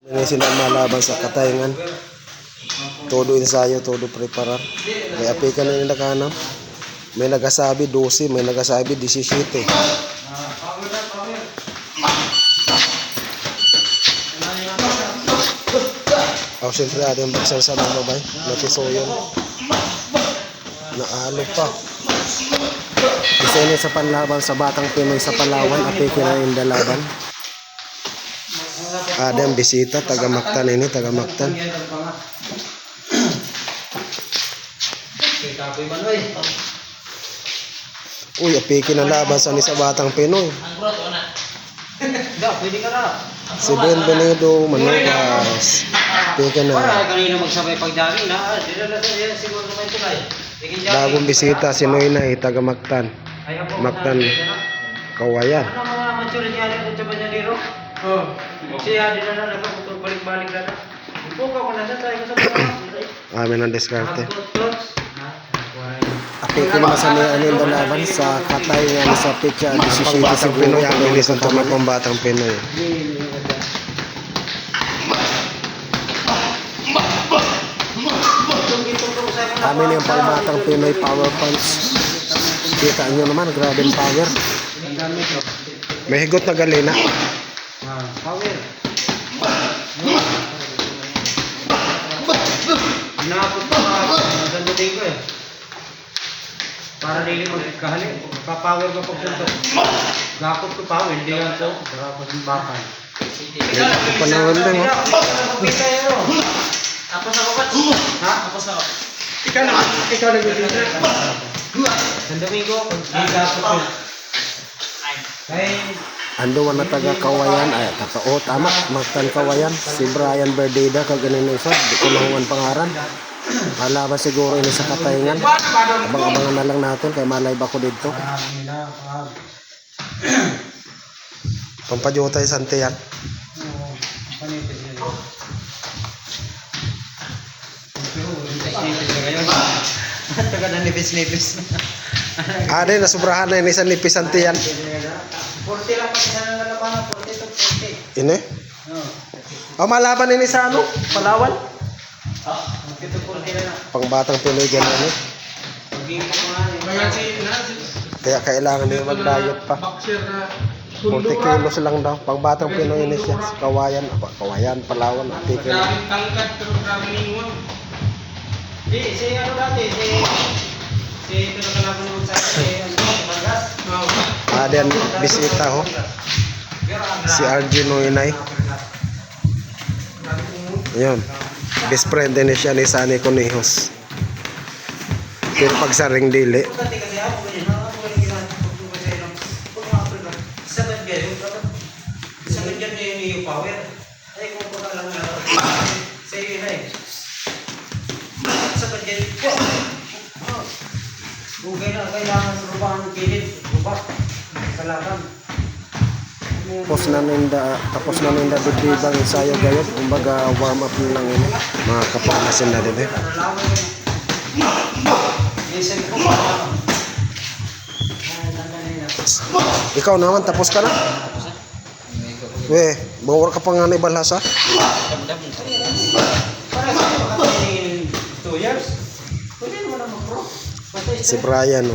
Ini sila malaban sa katayangan. Todo ensayo, todo preparar. May apikan na yung nakanam. May nagasabi 12, may nagasabi 17. Oh, siyempre ating baksan sa mga bay. Napisoyon. Naalo pa. Isa yun sa panlaban sa Batang Pinoy sa Palawan. Apikin na yung dalaban. Ada ang bisita, taga Mactan ini, taga Mactan. Uy, apikin ang laban sa ni sa Batang Pinoy. Si Benvenido Manugas. Apikin na. Bagong bisita si Noynay, taga Mactan. Mactan, Kawayan. Amin ang diskarte. Apikin naman sa niya anong dalaban sa katayangan sa pitcha 17 Batang Pinoy. Ang ilis ng tama pang Batang Pinoy. Amin yung pang Batang Pinoy power punch. Kita nyo naman, grabe yung power. May higot na galina. Power. Nakapot pa magandang ko eh. Para dili magkahali, magpa-power ka pagpunta. Gakot ko power, hindi yan to. Dapat yung bakal. Panahon lang oh. Ako sa kapat. Ha? Ako sa kapat. Ikaw nag-video. Sandami ko, hindi gakot ko. Ando na taga Kawayan ay tama Mactan Kawayan si Brian Berdida kaganin na isa di ko mahuwan pangaran malaba siguro ini sa katayangan abang-abangan na lang natin kay malay ba ko dito pampadyotay santiyan taga na nipis-nipis ade na sobrahan na ini sa nipis santiyan 40 lang kasi na nalaman, 40 to 40. Ini? Oh, malaban ini sa ano? Palawan? Ito 40 na. Pang Batang Pinoy ganun eh. Kaya kailangan niya mag-diet pa. 40 kilos lang daw. Pang Batang Pinoy ini siya. Sa Kawayan, Kawayan, Palawan, Apikin. Di, si ano dati, si ito na kalaban mo sa Mangas. Aden bisita ho. Si RG Noynay. Ayun. Best friend din siya ni Sunny Conejos. Pero pag sa ring dili. Bugay na kailangan rubahan ng kilid, rubak, kalaban. Tapos na ninda bibang ensayo gayod. Kumbaga warm up lang yun. Mga kapanasin na din eh. Ikaw naman, tapos ka na? Weh, bawar ka pa nga na ibalhasa? Si Brian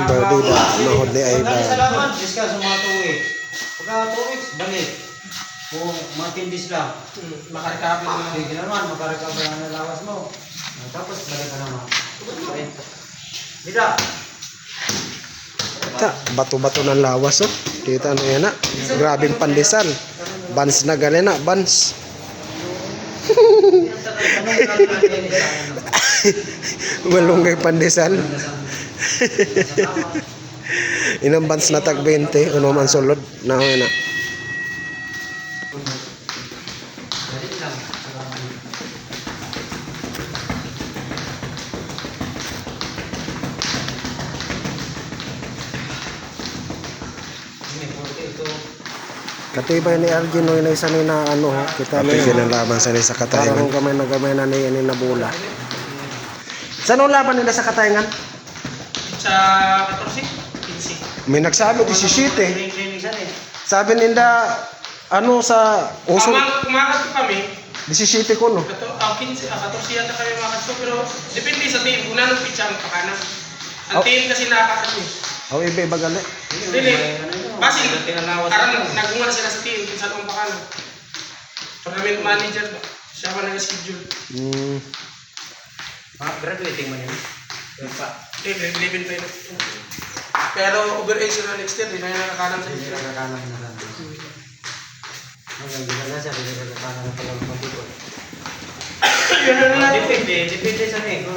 Berdida mahod ni Aiba. Salamat, discuss sa mga 2 weeks. Pagka 2 weeks, balik. Kung matindi sila, makarikapin mo yung ginaman, makarikapin ang lawas mo. Tapos balik ka naman. Dita. Bato-bato ng lawas oh. Kita ano yan na. Grabing pandesal. Bans na galing na, bans. Malunggay pandesal. Inang bans na tag 20. Ano man sulod. Na na. Katibay ni RG Noynay sa nina ano ho. Kita na yun. Laban sa sa katayangan. Parang gamay na ni nabula. Saan ang laban nila sa katayangan? Sa 14, 15. May nagsabi 17. Sabi nila Ano sa uso? Kumakat ko kami, 17 ko no. 15, 14 yata kami makat ko, pero depende sa team, kung nanong pitsa ang pakana. Ang team kasi nakakat ko. Aw ibe bagali. Dili, basin, aram nagungan sila sa team, kung saan ang pakana. Tournament manager, siya man nag-schedule. Graduating man yun. Living pa yun. Pero overage na next year, di na yung nakakanan sa Hindi inyo. nakakanan na lang. Hanggang di na siya, hindi nakakanan na pala ng pagkikot. Yun na lang. Depende sa nego.